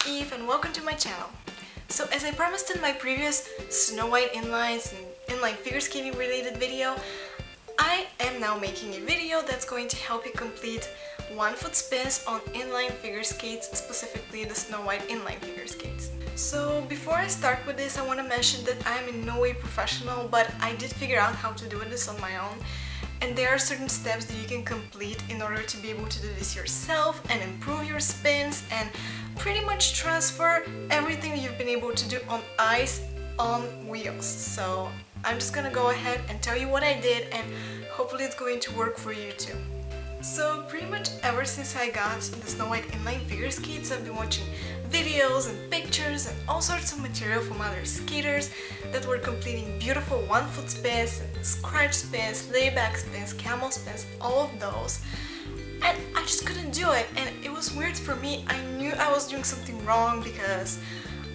Eve and welcome to my channel. So as I promised in my previous Snow White Inlines and inline figure skating related video, I am now making a video that's going to help you complete 1-foot spins on inline figure skates, specifically the Snow White Inline figure skates. So before I start with this, I want to mention that I am in no way professional, but I did figure out how to do this on my own. And there are certain steps that you can complete in order to be able to do this yourself and improve your spins and pretty much transfer everything you've been able to do on ice on wheels. So I'm just gonna go ahead and tell you what I did, and hopefully it's going to work for you too. So pretty much ever since I got the Snow White Inline figure skates, I've been watching videos and pictures and all sorts of material from other skaters that were completing beautiful 1-foot spins, scratch spins, layback spins, camel spins, all of those. And I just couldn't do it, and it was weird for me. I knew I was doing something wrong because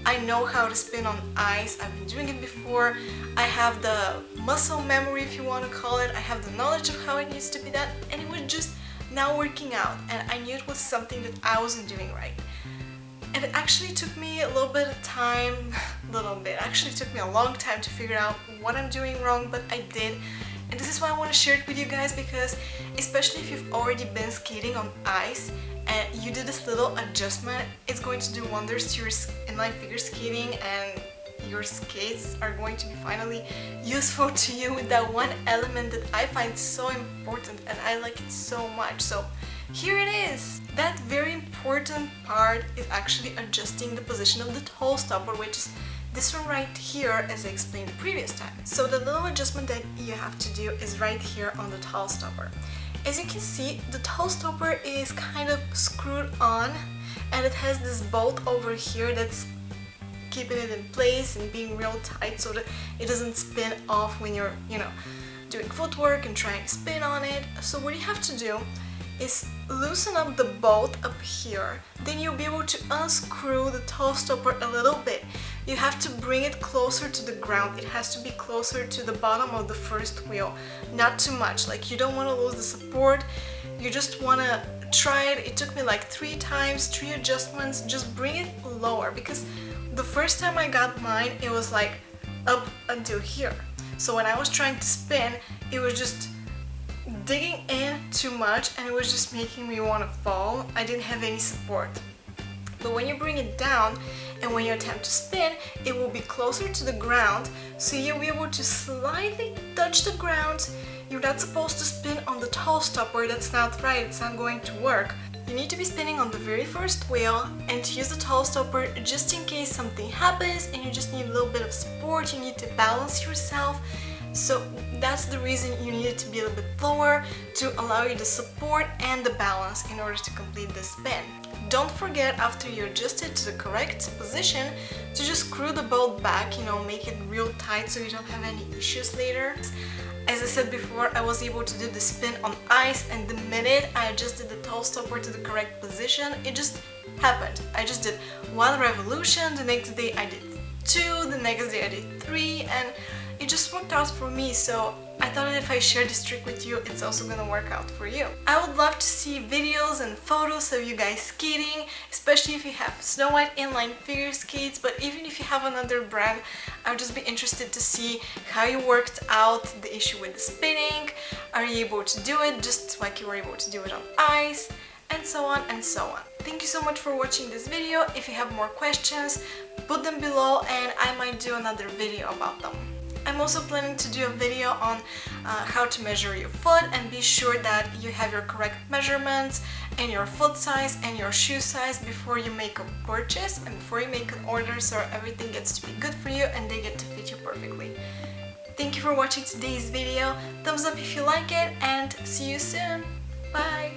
I know how to spin on ice. I've been doing it before. I have the muscle memory, if you want to call it. I have the knowledge of how it needs to be done, and it was just not working out, and I knew it was something that I wasn't doing right. And it actually took me a little bit of time, actually took me a long time to figure out what I'm doing wrong, but I did. And this is why I want to share it with you guys, because especially if you've already been skating on ice and you do this little adjustment, it's going to do wonders to your inline figure skating, and your skates are going to be finally useful to you with that one element that I find so important and I like it so much. So here it is! That very important part is actually adjusting the position of the toe stopper, which is this one right here, as I explained the previous time. So the little adjustment that you have to do is right here on the toe stopper. As you can see, the toe stopper is kind of screwed on, and it has this bolt over here that's keeping it in place and being real tight so that it doesn't spin off when you're, doing footwork and trying to spin on it. So what you have to do is loosen up the bolt up here. Then you'll be able to unscrew the toe stopper a little bit. You have to bring it closer to the ground. It has to be closer to the bottom of the first wheel, not too much. Like, you don't want to lose the support. You just want to try it. It took me like 3 times, 3 adjustments. Just bring it lower, because the first time I got mine, it was like up until here. So when I was trying to spin, it was just digging in too much, and it was just making me want to fall. I didn't have any support. But when you bring it down and when you attempt to spin, it will be closer to the ground, so you'll be able to slightly touch the ground. You're not supposed to spin on the toe stopper. That's not right. It's not going to work. You need to be spinning on the very first wheel and to use the toe stopper just in case something happens and you just need a little bit of support. You need to balance yourself. So that's the reason you need it to be a little bit lower, to allow you the support and the balance in order to complete the spin. Don't forget, after you adjust it to the correct position, to just screw the bolt back, make it real tight so you don't have any issues later. As I said before, I was able to do the spin on ice, and the minute I adjusted the toe stopper to the correct position, it just happened. I just did 1 revolution, the next day I did 2, the next day I did 3, and it just worked out for me. So I thought that if I share this trick with you, it's also gonna work out for you. I would love to see videos and photos of you guys skating, especially if you have Snow White Inline figure skates, but even if you have another brand, I would just be interested to see how you worked out the issue with the spinning. Are you able to do it just like you were able to do it on ice? And so on and so on. Thank you so much for watching this video. If you have more questions, put them below and I might do another video about them. I'm also planning to do a video on how to measure your foot, and be sure that you have your correct measurements and your foot size and your shoe size before you make a purchase and before you make an order, so everything gets to be good for you and they get to fit you perfectly. Thank you for watching today's video. Thumbs up if you like it, and see you soon. Bye!